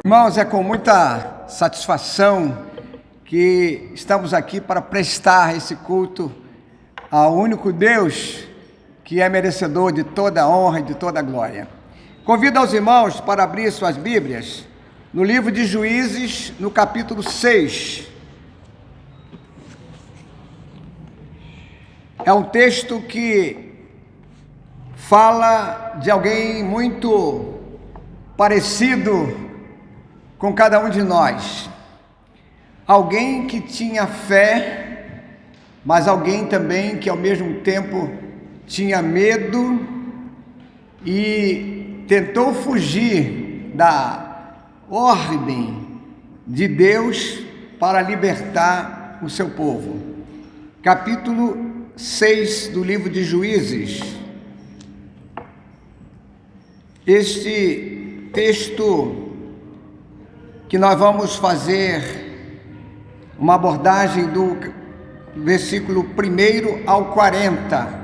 Irmãos, é com muita satisfação que estamos aqui para prestar esse culto ao único Deus que é merecedor de toda a honra e de toda a glória. Convido aos irmãos para abrir suas Bíblias no livro de Juízes, no capítulo 6. É um texto que fala de alguém muito parecido com cada um de nós. Alguém que tinha fé, mas alguém também que ao mesmo tempo tinha medo e tentou fugir da ordem de Deus para libertar o seu povo. Capítulo 6 do livro de Juízes. Este texto que nós vamos fazer uma abordagem do versículo 1 ao 40,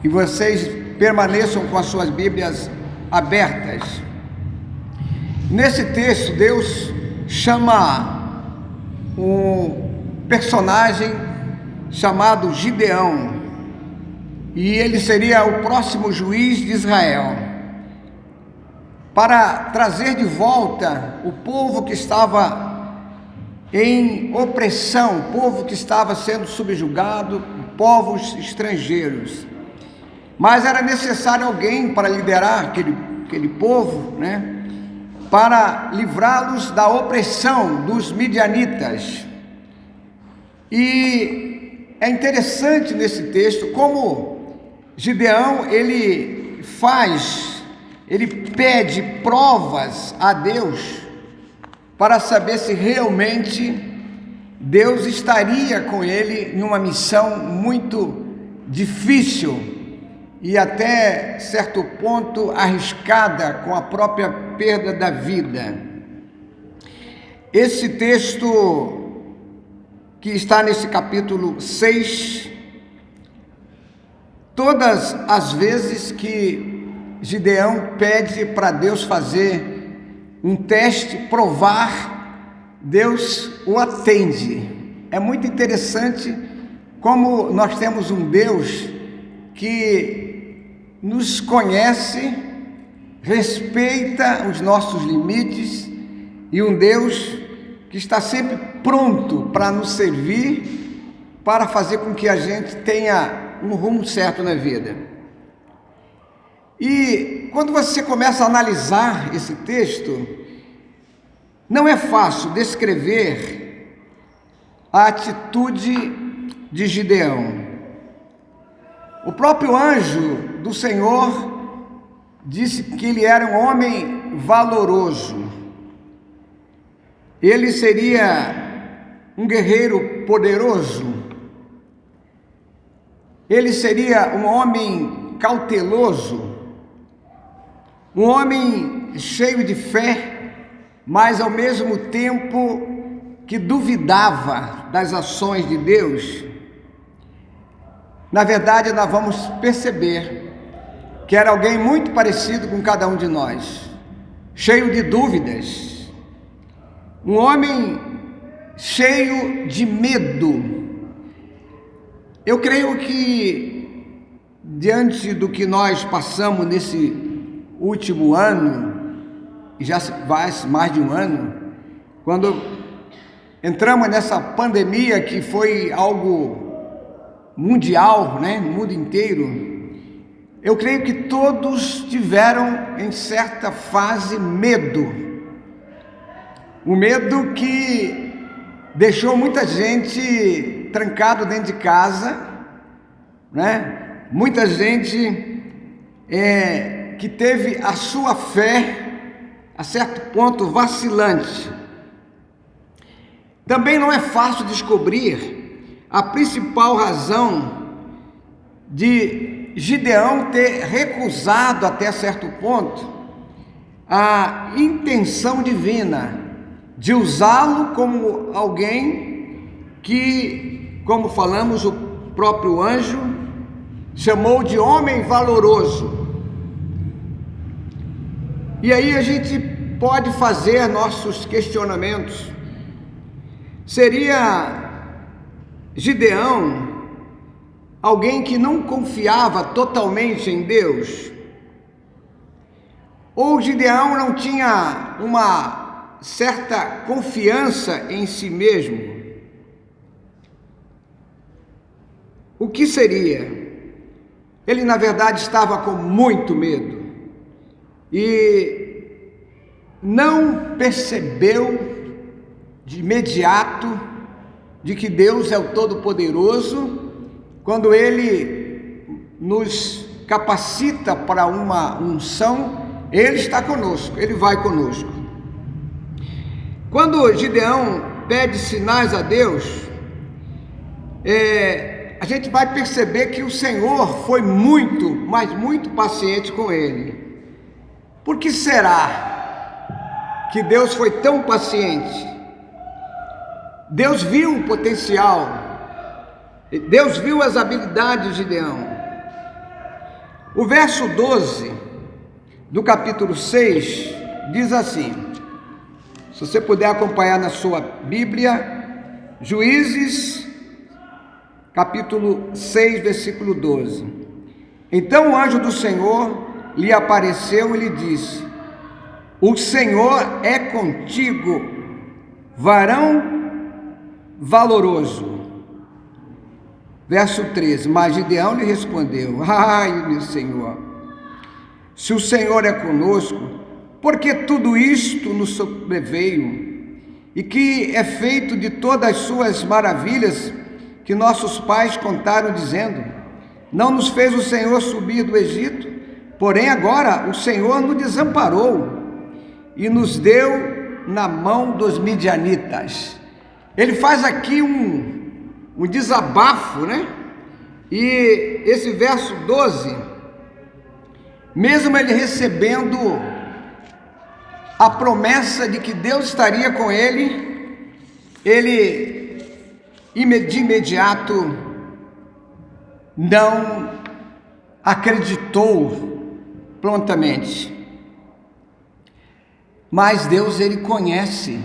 e vocês permaneçam com as suas Bíblias abertas. Nesse texto, Deus chama um personagem chamado Gideão, e ele seria o próximo juiz de Israel, para trazer de volta o povo que estava em opressão, o povo que estava sendo subjugado, povos estrangeiros. Mas era necessário alguém para liderar aquele povo, para livrá-los da opressão dos midianitas. E é interessante nesse texto como Gideão, ele pede provas a Deus para saber se realmente Deus estaria com ele em uma missão muito difícil e até certo ponto arriscada, com a própria perda da vida. Esse texto que está nesse capítulo 6, todas as vezes que Gideão pede para Deus fazer um teste, provar, Deus o atende. É muito interessante como nós temos um Deus que nos conhece, respeita os nossos limites, e um Deus que está sempre pronto para nos servir, para fazer com que a gente tenha um rumo certo na vida. E quando você começa a analisar esse texto, não é fácil descrever a atitude de Gideão. O próprio anjo do Senhor disse que ele era um homem valoroso. Ele seria um guerreiro poderoso. Ele seria um homem cauteloso. Um homem cheio de fé, mas ao mesmo tempo que duvidava das ações de Deus. Na verdade, nós vamos perceber que era alguém muito parecido com cada um de nós, cheio de dúvidas, um homem cheio de medo. Eu creio que, diante do que nós passamos nesse último ano, e já faz mais de um ano, quando entramos nessa pandemia que foi algo mundial, no mundo inteiro, eu creio que todos tiveram em certa fase medo, um medo que deixou muita gente trancado dentro de casa, muita gente que teve a sua fé a certo ponto vacilante. Também não é fácil descobrir a principal razão de Gideão ter recusado até certo ponto a intenção divina de usá-lo como alguém que, como falamos, o próprio anjo chamou de homem valoroso. E aí a gente pode fazer nossos questionamentos. Seria Gideão alguém que não confiava totalmente em Deus? Ou Gideão não tinha uma certa confiança em si mesmo? O que seria? Ele, na verdade, estava com muito medo e não percebeu de imediato de que Deus é o Todo-Poderoso quando Ele nos capacita para uma unção. Ele está conosco, Ele vai conosco. Quando Gideão pede sinais a Deus, a gente vai perceber que o Senhor foi muito, mas muito paciente com ele. Por que será que Deus foi tão paciente? Deus viu o potencial, Deus viu as habilidades de Gideão. O verso 12 do capítulo 6 diz assim, se você puder acompanhar na sua Bíblia, Juízes, capítulo 6, versículo 12. Então o anjo do Senhor lhe apareceu e lhe disse: o Senhor é contigo, varão valoroso. Verso 13, mas Gideão lhe respondeu: ai, meu Senhor, se o Senhor é conosco, por que tudo isto nos sobreveio? E que é feito de todas as suas maravilhas que nossos pais contaram, dizendo: não nos fez o Senhor subir do Egito? Porém agora o Senhor nos desamparou e nos deu na mão dos midianitas. Ele faz aqui um desabafo, né? E esse verso 12, mesmo ele recebendo a promessa de que Deus estaria com ele, ele de imediato não acreditou prontamente. Mas Deus, Ele conhece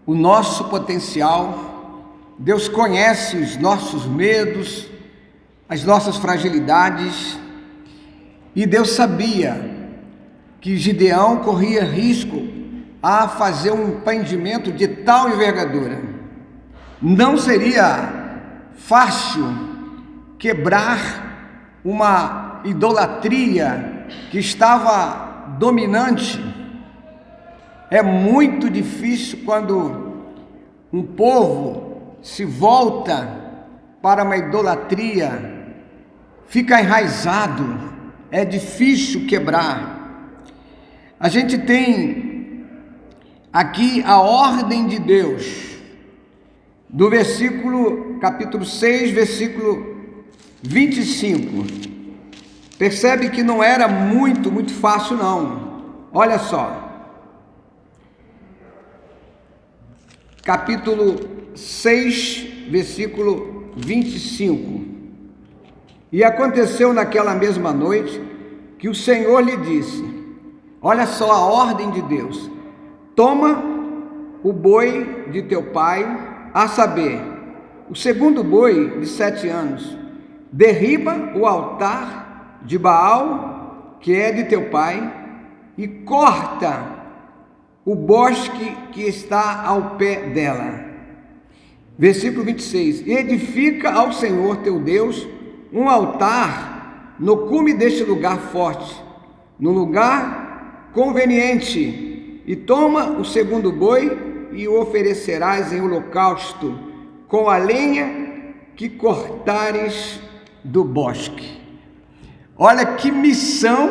o nosso potencial, Deus conhece os nossos medos, as nossas fragilidades, e Deus sabia que Gideão corria risco a fazer um empreendimento de tal envergadura. Não seria fácil quebrar uma idolatria que estava dominante. É muito difícil quando um povo se volta para uma idolatria, fica enraizado, é difícil quebrar. A gente tem aqui a ordem de Deus, do capítulo 6, versículo 25. Percebe que não era muito fácil não. Olha só. Capítulo 6, versículo 25. E aconteceu naquela mesma noite que o Senhor lhe disse, olha só a ordem de Deus: toma o boi de teu pai, a saber, o segundo boi de 7 anos, derriba o altar de Baal, que é de teu pai, e corta o bosque que está ao pé dela. Versículo 26, edifica ao Senhor teu Deus um altar no cume deste lugar forte, no lugar conveniente, e toma o segundo boi e o oferecerás em holocausto com a lenha que cortares do bosque. Olha que missão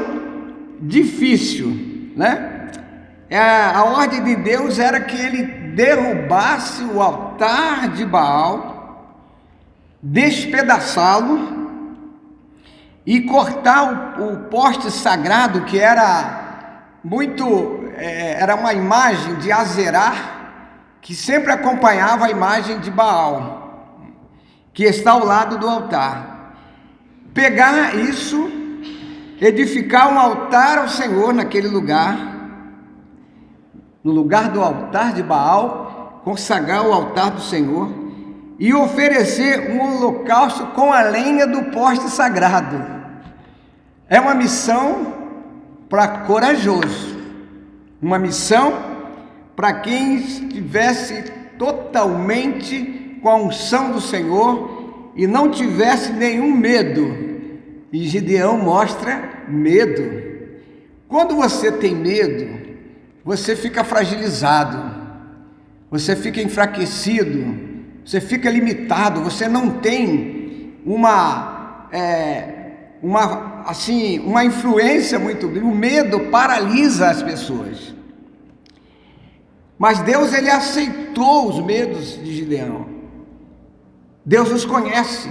difícil, né? A ordem de Deus era que ele derrubasse o altar de Baal, despedaçá-lo e cortar o poste sagrado, que era era uma imagem de Azerá, que sempre acompanhava a imagem de Baal, que está ao lado do altar. Pegar isso, edificar um altar ao Senhor naquele lugar, no lugar do altar de Baal, consagrar o altar do Senhor e oferecer um holocausto com a lenha do poste sagrado. É uma missão para corajoso, uma missão para quem estivesse totalmente com a unção do Senhor e não tivesse nenhum medo. E Gideão mostra medo. Quando você tem medo, você fica fragilizado, você fica enfraquecido, você fica limitado, você não tem uma influência muito grande. O medo paralisa as pessoas. Mas Deus, ele aceitou os medos de Gideão. Deus os conhece,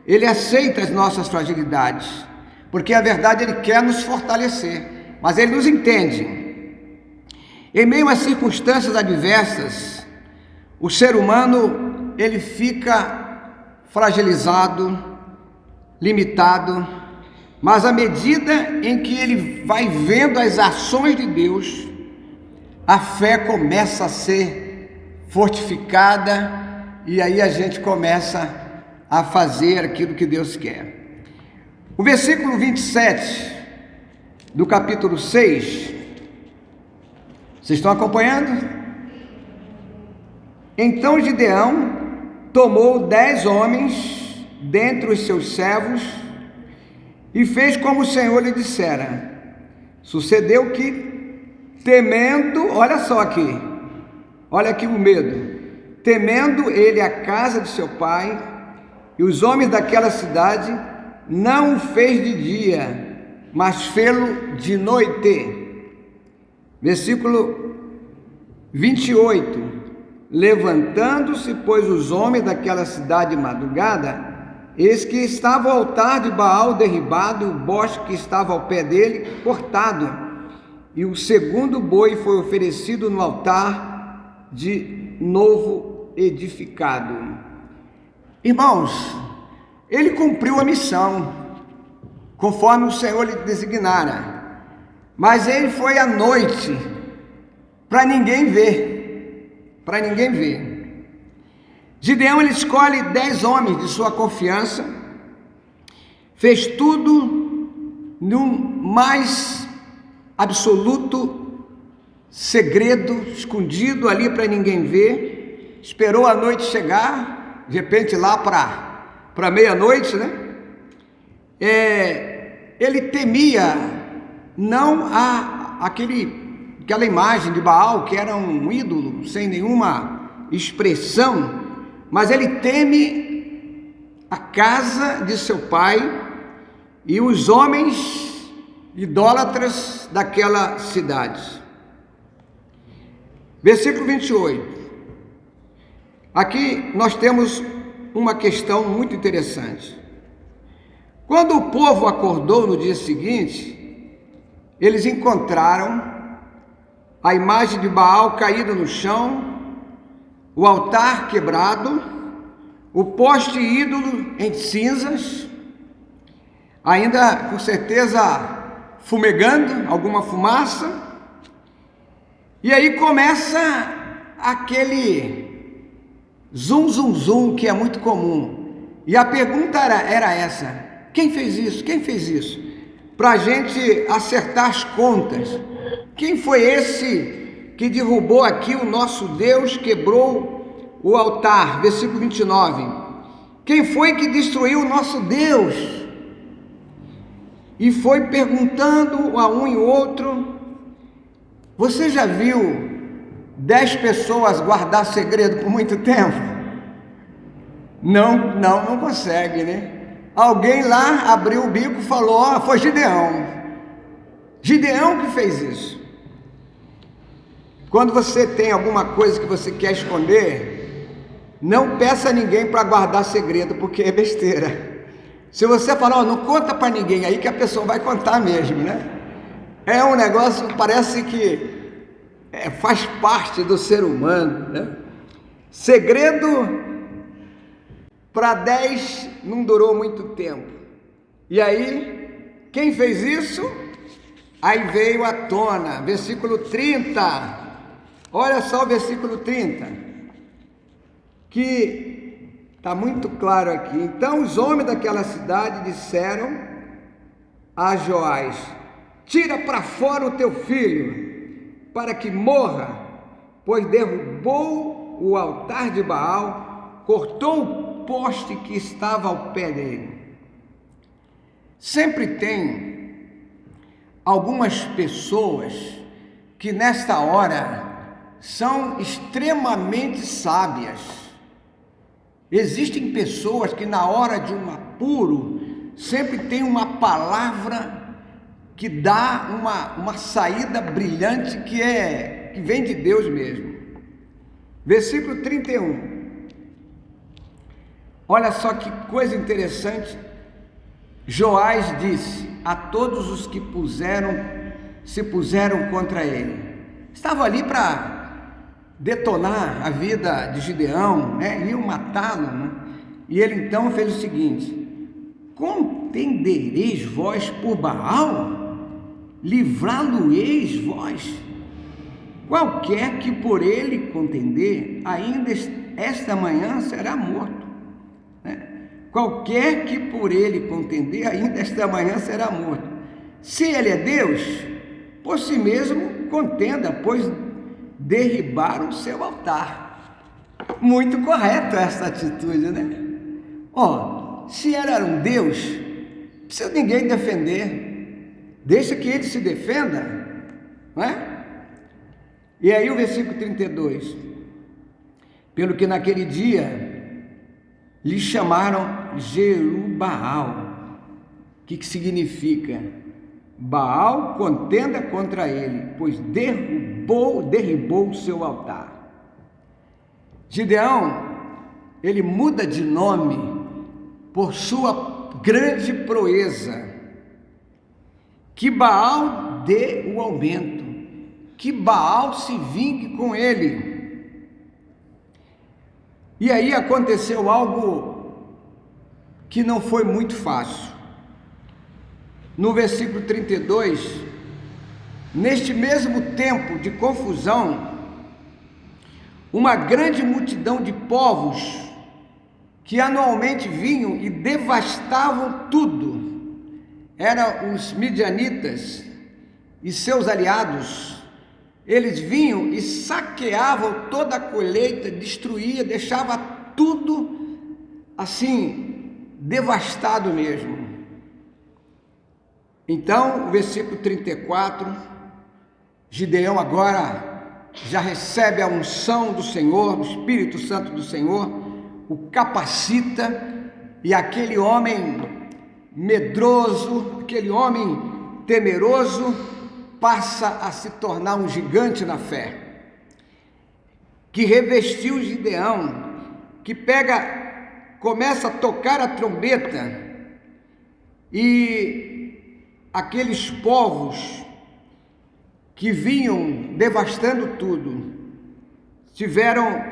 ele aceita as nossas fragilidades, porque a verdade ele quer nos fortalecer, mas ele nos entende. Em meio às circunstâncias adversas, o ser humano ele fica fragilizado, limitado, mas à medida em que ele vai vendo as ações de Deus, a fé começa a ser fortificada e aí a gente começa a fazer aquilo que Deus quer. O versículo 27 do capítulo 6, vocês estão acompanhando? Então Gideão tomou 10 homens dentre os seus servos e fez como o Senhor lhe dissera. Sucedeu que, temendo, olha só aqui, olha aqui o medo, temendo ele a casa de seu pai e os homens daquela cidade, não o fez de dia, mas fê-lo de noite. Versículo 28, levantando-se, pois, os homens daquela cidade de madrugada, eis que estava o altar de Baal derribado, o bosque que estava ao pé dele cortado, e o segundo boi foi oferecido no altar de novo edificado. Irmãos, ele cumpriu a missão, conforme o Senhor lhe designara, mas ele foi à noite, para ninguém ver, Gideão, ele escolhe 10 homens de sua confiança, fez tudo no mais absoluto segredo, escondido ali para ninguém ver, esperou a noite chegar, de repente lá para meia-noite, né? Ele temia não aquela imagem de Baal, que era um ídolo sem nenhuma expressão, mas ele teme a casa de seu pai e os homens idólatras daquela cidade. Versículo 28. Aqui nós temos uma questão muito interessante. Quando o povo acordou no dia seguinte, eles encontraram a imagem de Baal caída no chão, o altar quebrado, o poste ídolo em cinzas, ainda com certeza fumegando, alguma fumaça, e aí começa aquele zum, zum, zum que é muito comum, e a pergunta era essa: quem fez isso? Quem fez isso? Para a gente acertar as contas, quem foi esse que derrubou aqui o nosso Deus, quebrou o altar? Versículo 29, quem foi que destruiu o nosso Deus? E foi perguntando a um e outro. Você já viu 10 pessoas guardar segredo por muito tempo? Não consegue, né? Alguém lá abriu o bico e falou: foi Gideão que fez isso. Quando você tem alguma coisa que você quer esconder, não peça a ninguém para guardar segredo, porque é besteira. Se você falar, não conta para ninguém, aí que a pessoa vai contar mesmo, né? É um negócio que parece que faz parte do ser humano, né? Segredo para 10 não durou muito tempo. E aí, quem fez isso? Aí veio à tona, versículo 30, Olha só o versículo 30, que está muito claro aqui. Então os homens daquela cidade disseram a Joás: tira para fora o teu filho, para que morra, pois derrubou o altar de Baal, cortou o poste que estava ao pé dele. Sempre tem algumas pessoas que nesta hora são extremamente sábias. Existem pessoas que na hora de um apuro sempre tem uma palavra que dá uma saída brilhante que vem de Deus mesmo. Versículo 31. Olha só que coisa interessante. Joás disse a todos os que se puseram contra ele. Estava ali para detonar a vida de Gideão, né? Iam matá-lo, né? E ele então fez o seguinte: contendereis vós por Baal? Livrá-lo-eis vós? Qualquer que por ele contender, ainda esta manhã será morto, né? Qualquer que por ele contender, ainda esta manhã será morto. Se ele é Deus, por si mesmo contenda, pois derribaram o seu altar. Muito correto essa atitude, né? Se ele era um Deus, não precisa ninguém defender, deixa que ele se defenda, não é? E aí o versículo 32, pelo que naquele dia lhe chamaram Jerubaal. O que significa? Baal contenda contra ele, pois derribou o seu altar. Gideão, ele muda de nome por sua grande proeza. Que Baal dê o aumento, que Baal se vingue com ele. E aí aconteceu algo que não foi muito fácil. No versículo 32, neste mesmo tempo de confusão, uma grande multidão de povos que anualmente vinham e devastavam tudo, eram os midianitas e seus aliados. Eles vinham e saqueavam toda a colheita, destruía, deixava tudo assim, devastado mesmo. Então, o versículo 34, Gideão agora já recebe a unção do Senhor, do Espírito Santo do Senhor, o capacita, e aquele homem medroso, aquele homem temeroso, passa a se tornar um gigante na fé, que revestiu Gideão, que começa a tocar a trombeta, e aqueles povos que vinham devastando tudo, tiveram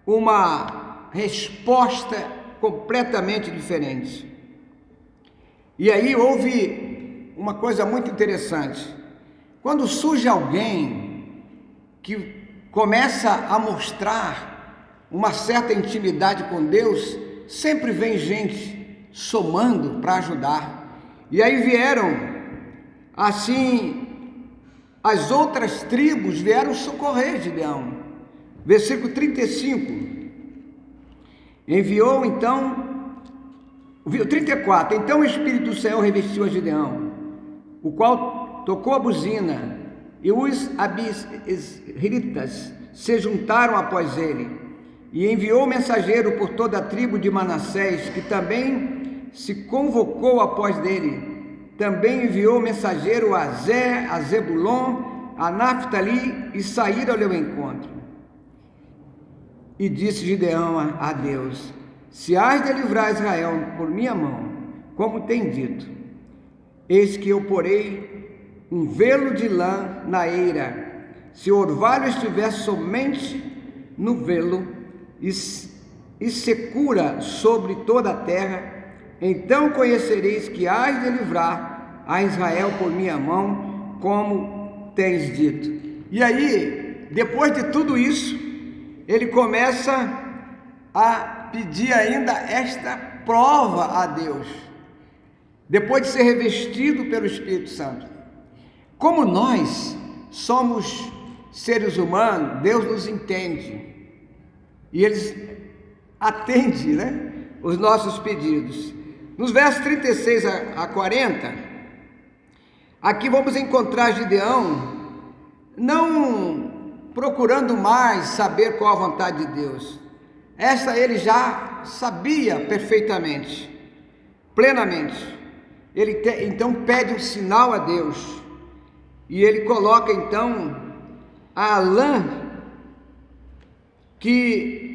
uma resposta completamente diferente. E aí houve uma coisa muito interessante. Quando surge alguém que começa a mostrar uma certa intimidade com Deus, sempre vem gente somando para ajudar. E aí vieram, assim, as outras tribos vieram socorrer Gideão. Versículo 35. Enviou então, 34, então o Espírito do Senhor revestiu a Gideão, o qual tocou a buzina, e os abisritas se juntaram após ele, e enviou mensageiro por toda a tribo de Manassés, que também se convocou após dele. Também enviou mensageiro a Zé, a Zebulon, a Naftali, e saíram ao encontro. E disse Gideão a Deus: se hás de livrar Israel por minha mão, como tem dito, eis que eu porei um velo de lã na eira. Se o orvalho estiver somente no velo e secura sobre toda a terra, então conhecereis que hás de livrar a Israel por minha mão, como tens dito. E aí depois de tudo isso, ele começa a pedir ainda esta prova a Deus, depois de ser revestido pelo Espírito Santo. Como nós somos seres humanos, Deus nos entende e Ele atende, os nossos pedidos. Nos versos 36 a 40, aqui vamos encontrar Gideão não procurando mais saber qual a vontade de Deus. Essa ele já sabia perfeitamente, plenamente. Ele então pede um sinal a Deus, e ele coloca então a lã, que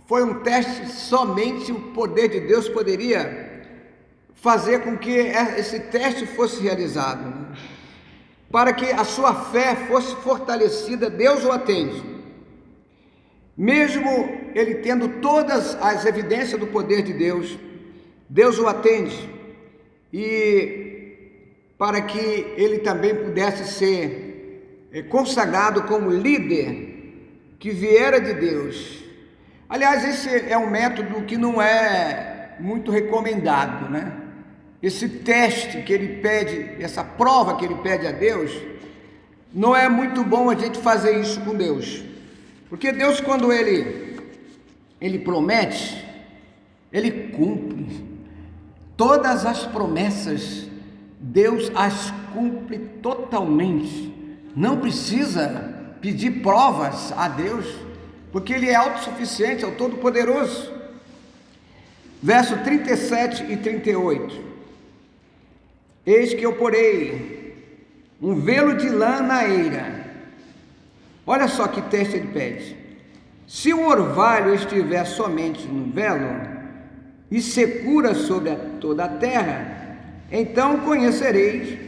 foi um teste somente o poder de Deus poderia fazer com que esse teste fosse realizado. Para que a sua fé fosse fortalecida, Deus o atende. Mesmo ele tendo todas as evidências do poder de Deus, Deus o atende. E para que ele também pudesse ser consagrado como líder que viera de Deus. Aliás, esse é um método que não é muito recomendado, Esse teste que ele pede, essa prova que ele pede a Deus, não é muito bom a gente fazer isso com Deus. Porque Deus, quando ele promete, ele cumpre. Todas as promessas, Deus as cumpre totalmente. Não precisa pedir provas a Deus, porque Ele é autossuficiente, é o Todo-Poderoso. Verso 37 e 38. Eis que eu porei um velo de lã na eira. Olha só que teste ele pede. Se o orvalho estiver somente no velo e secura sobre toda a terra, então conhecereis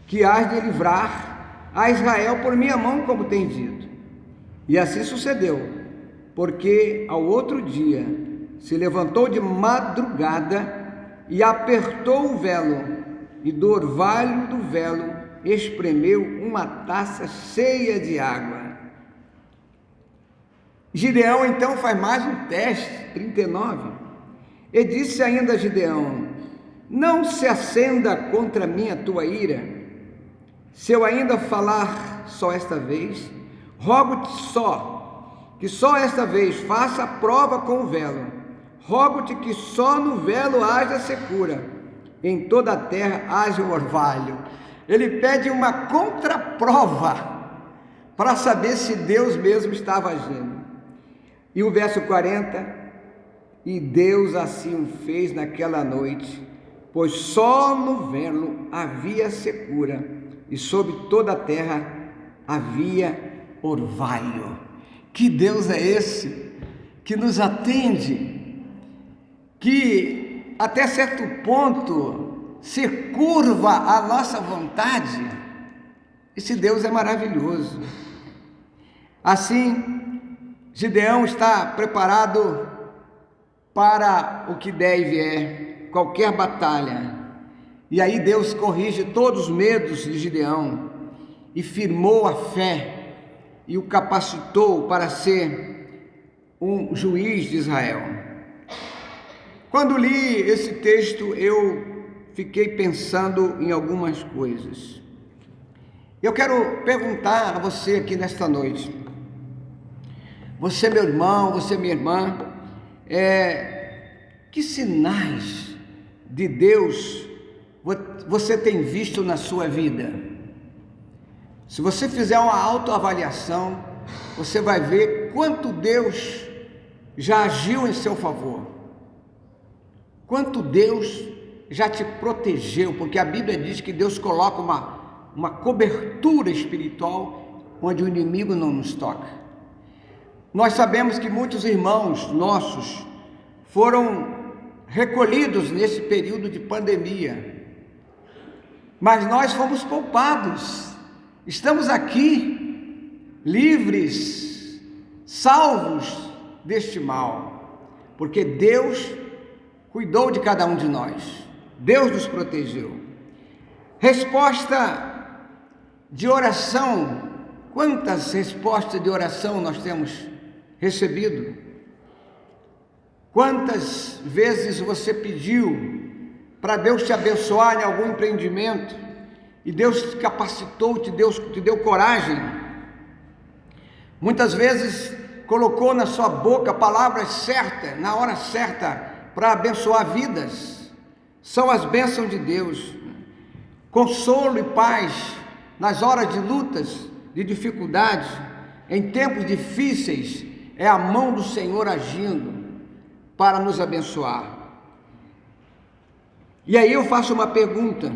que hás de livrar a Israel por minha mão, como tem dito. E assim sucedeu, porque ao outro dia se levantou de madrugada e apertou o velo, e do orvalho do velo espremeu uma taça cheia de água. Gideão então faz mais um teste, 39. E disse ainda a Gideão: não se acenda contra mim a tua ira, se eu ainda falar só esta vez. Rogo-te só, que só esta vez faça a prova com o velo. Rogo-te que só no velo haja secura, em toda a terra haja o orvalho. Ele pede uma contraprova para saber se Deus mesmo estava agindo. E o verso 40: e Deus assim o fez naquela noite, pois só no velo havia secura, e sobre toda a terra havia orvalho. Que Deus é esse que nos atende, que até certo ponto se curva à nossa vontade? Esse Deus é maravilhoso. Assim, Gideão está preparado para o que der e vier, qualquer batalha. E aí Deus corrige todos os medos de Gideão e firmou a fé e o capacitou para ser um juiz de Israel. Quando li esse texto, eu fiquei pensando em algumas coisas. Eu quero perguntar a você aqui nesta noite: você, meu irmão, você, minha irmã, que sinais de Deus você tem visto na sua vida? Se você fizer uma autoavaliação, você vai ver quanto Deus já agiu em seu favor, quanto Deus já te protegeu, porque a Bíblia diz que Deus coloca uma cobertura espiritual onde o inimigo não nos toca. Nós sabemos que muitos irmãos nossos foram recolhidos nesse período de pandemia, mas nós fomos poupados. Estamos aqui livres, salvos deste mal, porque Deus cuidou de cada um de nós, Deus nos protegeu. Resposta de oração Quantas respostas de oração nós temos recebido? Quantas vezes você pediu para Deus te abençoar em algum empreendimento e Deus te capacitou, te deu coragem? Muitas vezes colocou na sua boca palavras certas, na hora certa, para abençoar vidas. São as bênçãos de Deus. Consolo e paz nas horas de lutas, de dificuldades, em tempos difíceis, é a mão do Senhor agindo para nos abençoar. E aí eu faço uma pergunta: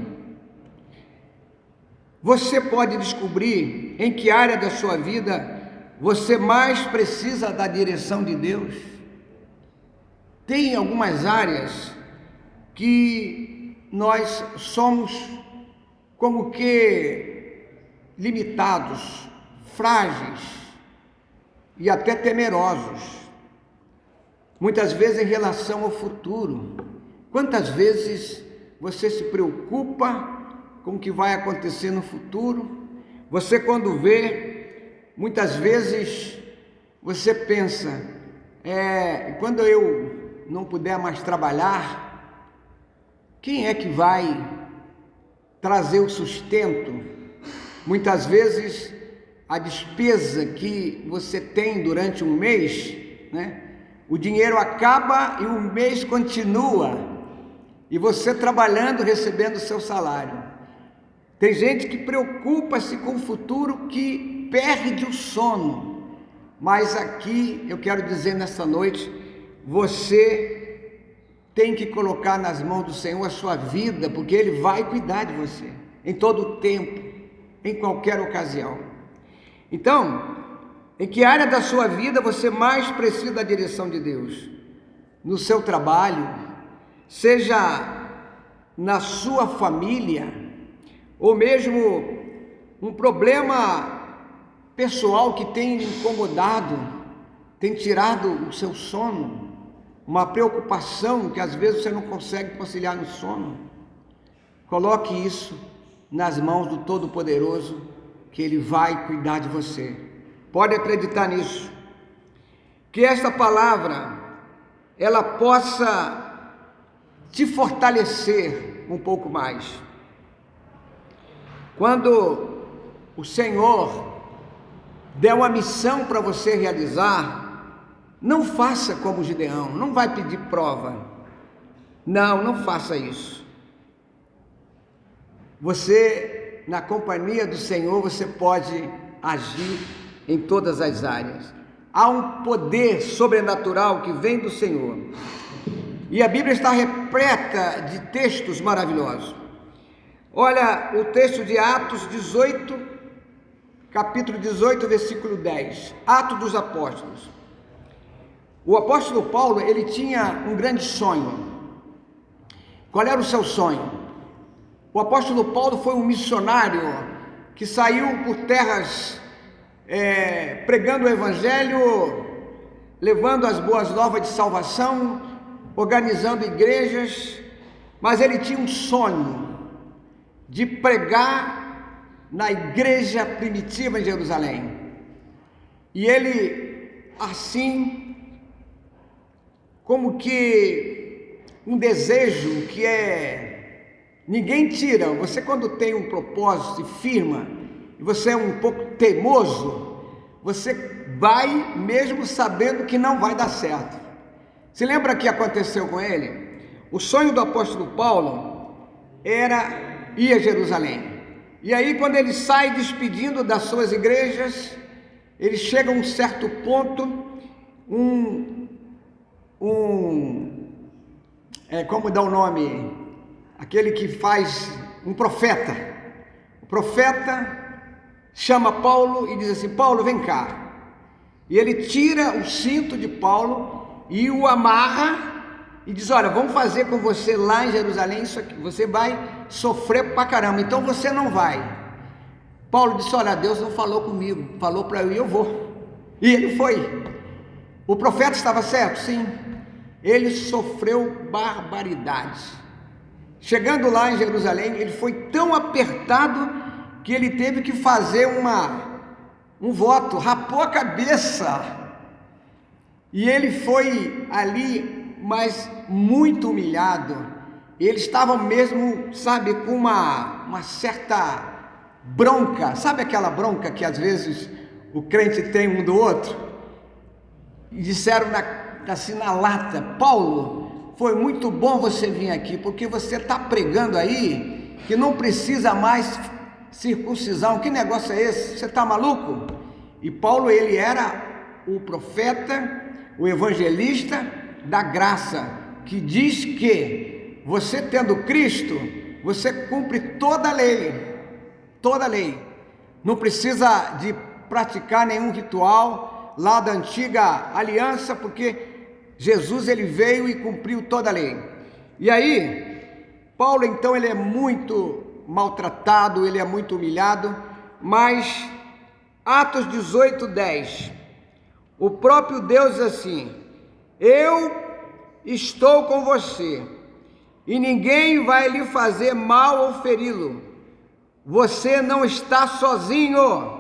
você pode descobrir em que área da sua vida você mais precisa da direção de Deus? Tem algumas áreas que nós somos como que limitados, frágeis e até temerosos. Muitas vezes em relação ao futuro. Quantas vezes você se preocupa com o que vai acontecer no futuro? Você, quando vê, muitas vezes você pensa, quando eu não puder mais trabalhar, quem é que vai trazer o sustento? Muitas vezes a despesa que você tem durante um mês, né? O dinheiro acaba e o mês continua, e você trabalhando, recebendo o seu salário. Tem gente que preocupa-se com o futuro, que perde o sono. Mas aqui eu quero dizer nessa noite, você tem que colocar nas mãos do Senhor a sua vida, porque Ele vai cuidar de você, em todo o tempo, em qualquer ocasião. Então, em que área da sua vida você mais precisa da direção de Deus? No seu trabalho, seja na sua família, ou mesmo um problema pessoal que tem incomodado, tem tirado o seu sono, uma preocupação que às vezes você não consegue conciliar no sono. Coloque isso nas mãos do Todo-Poderoso, que Ele vai cuidar de você. Pode acreditar nisso. Que esta palavra, ela possa te fortalecer um pouco mais. Quando o Senhor der uma missão para você realizar, não faça como Gideão, não vai pedir prova. Não faça isso. Você, na companhia do Senhor, você pode agir em todas as áreas. Há um poder sobrenatural que vem do Senhor. E a Bíblia está repleta de textos maravilhosos. Olha o texto de Atos 18, capítulo 18, versículo 10. Atos dos Apóstolos. O apóstolo Paulo, ele tinha um grande sonho. Qual era o seu sonho? O apóstolo Paulo foi um missionário que saiu por terras pregando o evangelho, levando as boas novas de salvação, organizando igrejas, mas ele tinha um sonho de pregar na igreja primitiva em Jerusalém. E ele, assim, como que um desejo que ninguém tira. Você, quando tem um propósito e firma, e você é um pouco teimoso, você vai mesmo sabendo que não vai dar certo. Se lembra o que aconteceu com ele? O sonho do apóstolo Paulo era ir a Jerusalém. E aí, quando ele sai despedindo das suas igrejas, ele chega a um certo ponto, como dá o nome? Aquele que faz um profeta. O profeta chama Paulo e diz assim: Paulo, vem cá. E ele tira o cinto de Paulo e o amarra e diz: olha, vamos fazer com você lá em Jerusalém isso aqui, você vai sofrer pra caramba, então você não vai. Paulo disse: olha, Deus não falou comigo, falou para eu ir, eu vou. E ele foi. O profeta estava certo? Sim. Ele sofreu barbaridades. Chegando lá em Jerusalém, ele foi tão apertado que ele teve que fazer um voto, rapou a cabeça. E ele foi ali, mas muito humilhado. Eles estavam mesmo, sabe, com uma certa bronca. Sabe aquela bronca que às vezes o crente tem um do outro? E disseram assim na lata: Paulo, foi muito bom você vir aqui, porque você está pregando aí que não precisa mais circuncisão. Que negócio é esse? Você está maluco? E Paulo, ele era o profeta, o evangelista da graça, que diz que você tendo Cristo, você cumpre toda a lei, não precisa de praticar nenhum ritual lá da antiga aliança, porque Jesus, ele veio e cumpriu toda a lei. E aí, Paulo então, ele é muito maltratado, ele é muito humilhado, mas Atos 18:10, o próprio Deus diz assim: eu estou com você, e ninguém vai lhe fazer mal ou feri-lo, você não está sozinho,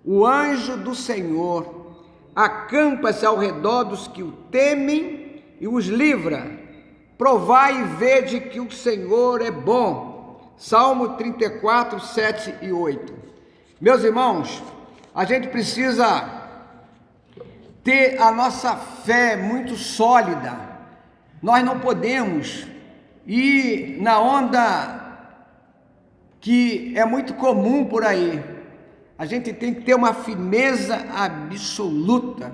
o anjo do Senhor acampa-se ao redor dos que o temem e os livra. Provai e vede que o Senhor é bom. Salmo 34, 7 e 8. Meus irmãos, a gente precisa ter a nossa fé muito sólida. Nós não podemos ir na onda que é muito comum por aí. A gente tem que ter uma firmeza absoluta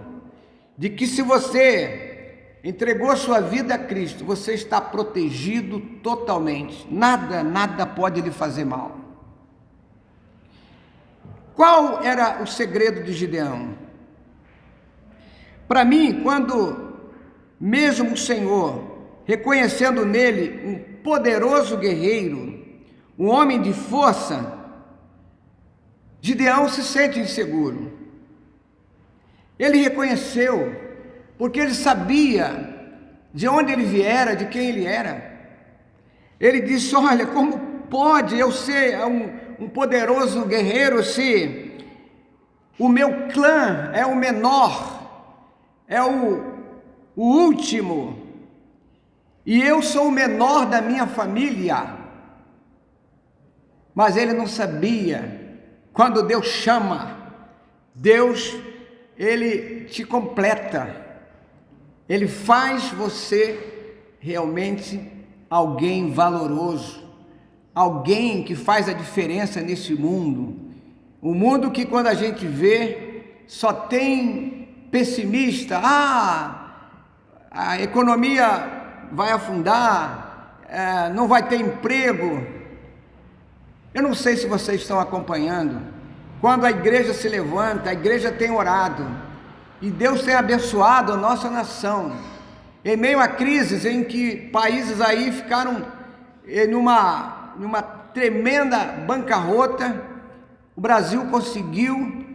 de que, se você entregou sua vida a Cristo, você está protegido totalmente. Nada pode lhe fazer mal. Qual era o segredo de Gideão? Para mim, quando mesmo o Senhor, reconhecendo nele um poderoso guerreiro, um homem de força, Gideão se sente inseguro. Ele reconheceu, porque ele sabia de onde ele viera, de quem ele era. Ele disse: olha, como pode eu ser um poderoso guerreiro se o meu clã é o menor, é o último, e eu sou o menor da minha família? Mas ele não sabia. Quando Deus chama, Deus, ele te completa, ele faz você realmente alguém valoroso, alguém que faz a diferença nesse mundo. Um mundo que, quando a gente vê, só tem pessimista. A economia vai afundar, não vai ter emprego. Eu não sei se vocês estão acompanhando, quando a igreja se levanta, a igreja tem orado, e Deus tem abençoado a nossa nação, em meio a crises em que países aí ficaram numa tremenda bancarrota. O Brasil conseguiu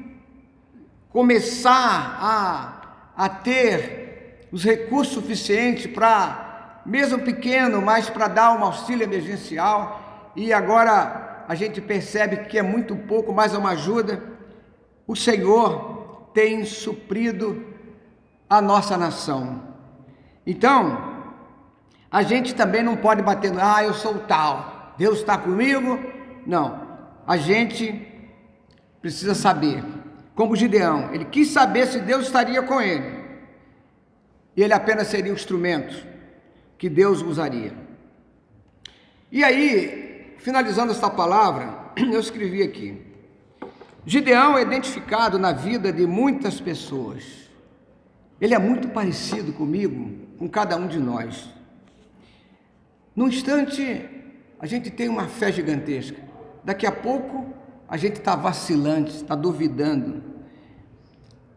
começar a ter os recursos suficientes para, mesmo pequeno, mas para dar um auxílio emergencial, e agora a gente percebe que é muito pouco, mas é uma ajuda. O Senhor tem suprido a nossa nação. Então, a gente também não pode bater no eu sou tal, Deus está comigo. Não, a gente precisa saber, como Gideão, ele quis saber se Deus estaria com ele, e ele apenas seria o instrumento que Deus usaria. E aí, finalizando esta palavra, eu escrevi aqui: Gideão é identificado na vida de muitas pessoas. Ele é muito parecido comigo, com cada um de nós. Num instante, a gente tem uma fé gigantesca. Daqui a pouco, a gente está vacilante, está duvidando.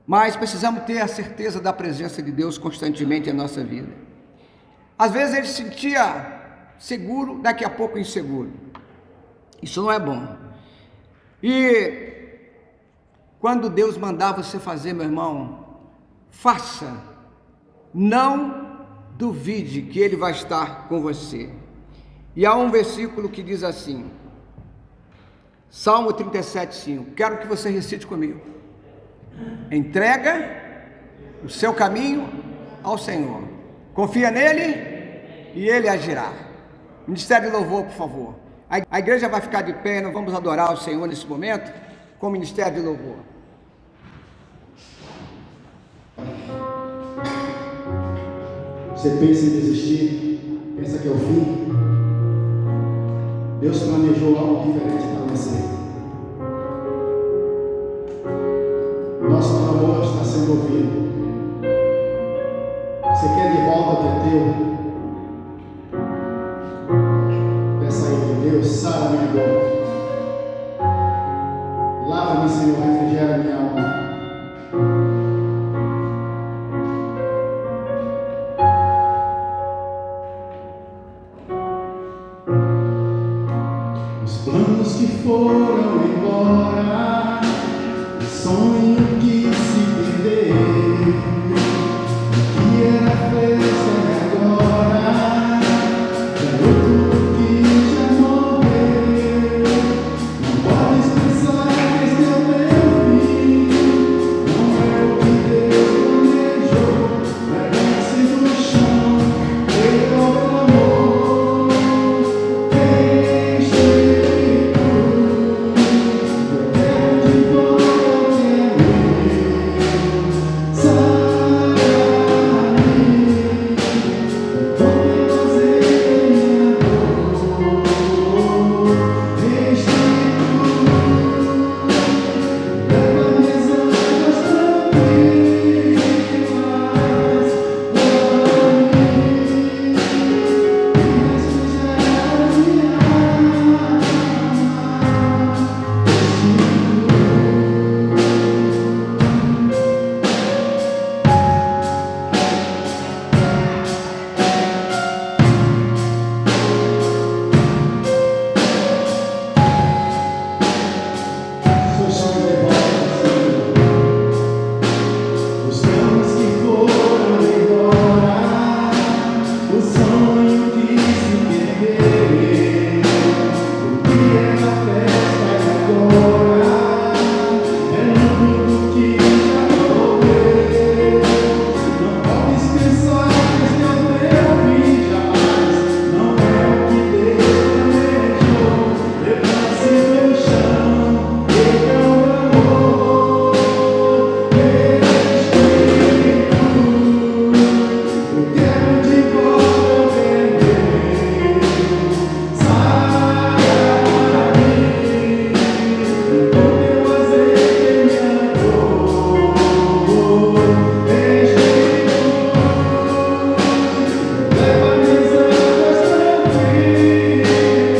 Mas precisamos ter a certeza da presença de Deus constantemente em nossa vida. Às vezes ele se sentia seguro, daqui a pouco inseguro. Isso não é bom. E quando Deus mandar você fazer, meu irmão, faça. Não duvide que Ele vai estar com você. E há um versículo que diz assim: Salmo 37:5. Quero que você recite comigo. Entrega o seu caminho ao Senhor. Confia nele e ele agirá. Ministério de louvor, por favor. A igreja vai ficar de pé, nós vamos adorar o Senhor nesse momento com o ministério de louvor. Você pensa em desistir? Pensa que é o fim? Deus planejou algo diferente para você. Nosso clamor está sendo ouvido. Você quer de volta o que é teu? Peça a Ele, Deus, sara minha dor. Lava-me, Senhor, refrigera minha alma. Os planos que foram embora, o sonho que se perdeu, o que era festa e agora é outro que já morreu. Não pode expressar este é o meu fim, não é o que Deus planejou. Levante-se do chão, eu amor, Espírito, eu quero de volta o que é meu. Sara-me, como fazer minha dor. Espírito, leva minhas águas tranquilas, seus sonhos de volta, Senhor. Os planos que foram embora, o sonho que se perdeu, o que era festa e agora é tudo que já morreu. Não podes pensar que este é o meu fim jamais, não é o que Deus planejou. Levante-se do chão, eu amor, Espírito, eu quero de volta o que é meu. Sara-me, com teu azeite minha dor. Espírito, leva minhas águas tranquilas,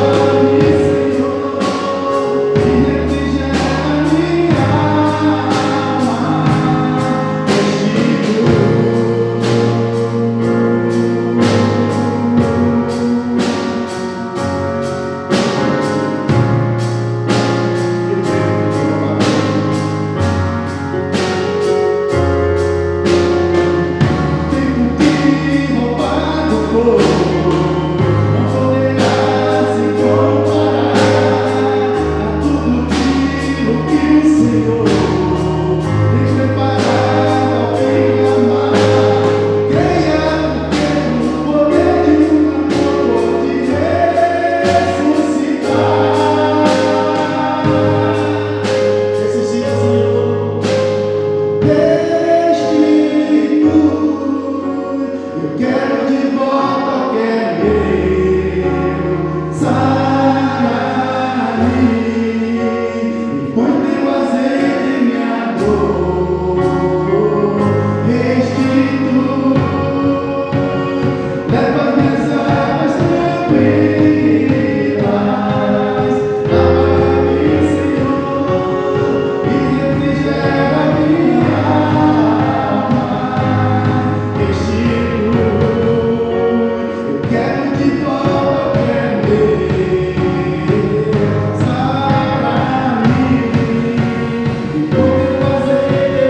lava-me, Senhor, e refrigera minha alma. Espírito, tempo que roubado foi, não poderá se comparar a tudo aquilo que o Senhor tem preparado ao quem amar. Creia, porque no poder de um amor pode ressuscitar. Ressuscita, Senhor. Espírito, eu quero de volta o que é meu. Sara-me, e põe teu azeite em minha dor. Espírito, leva minhas águas tranquilas, lava-me, Senhor, e refrigera minha alma. Espírito, eu quero de volta o que é meu. Sara-me, e põe teu azeite em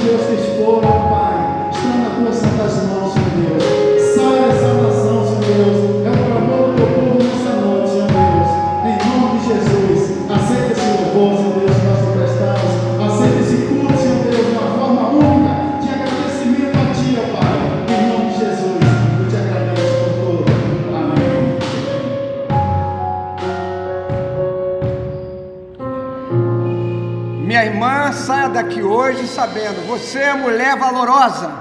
Deus, que foram, Pai, estão nas tuas santas mãos, Senhor Deus. Sai dessa nação, Senhor Deus. É o clamor do teu povo nessa noite, Senhor Deus. Em nome de Jesus, aceita esse louvor, Senhor Deus, que nós te prestamos. Aceita esse culto, Senhor Deus, de uma forma única de agradecimento a Ti, ó Pai. Em nome de Jesus, eu te agradeço por tudo. Amém. Minha irmã, saia daqui hoje sabendo, você é mulher valorosa.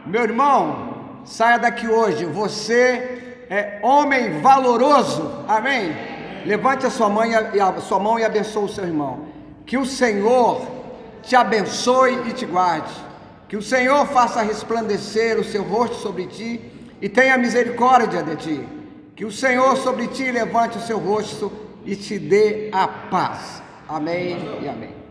Meu irmão, saia daqui hoje, você é homem valoroso. Amém? Levante a sua mão e abençoe o seu irmão. Que o Senhor te abençoe e te guarde. Que o Senhor faça resplandecer o seu rosto sobre ti e tenha misericórdia de ti. Que o Senhor sobre ti levante o seu rosto e te dê a paz. Amém e amém.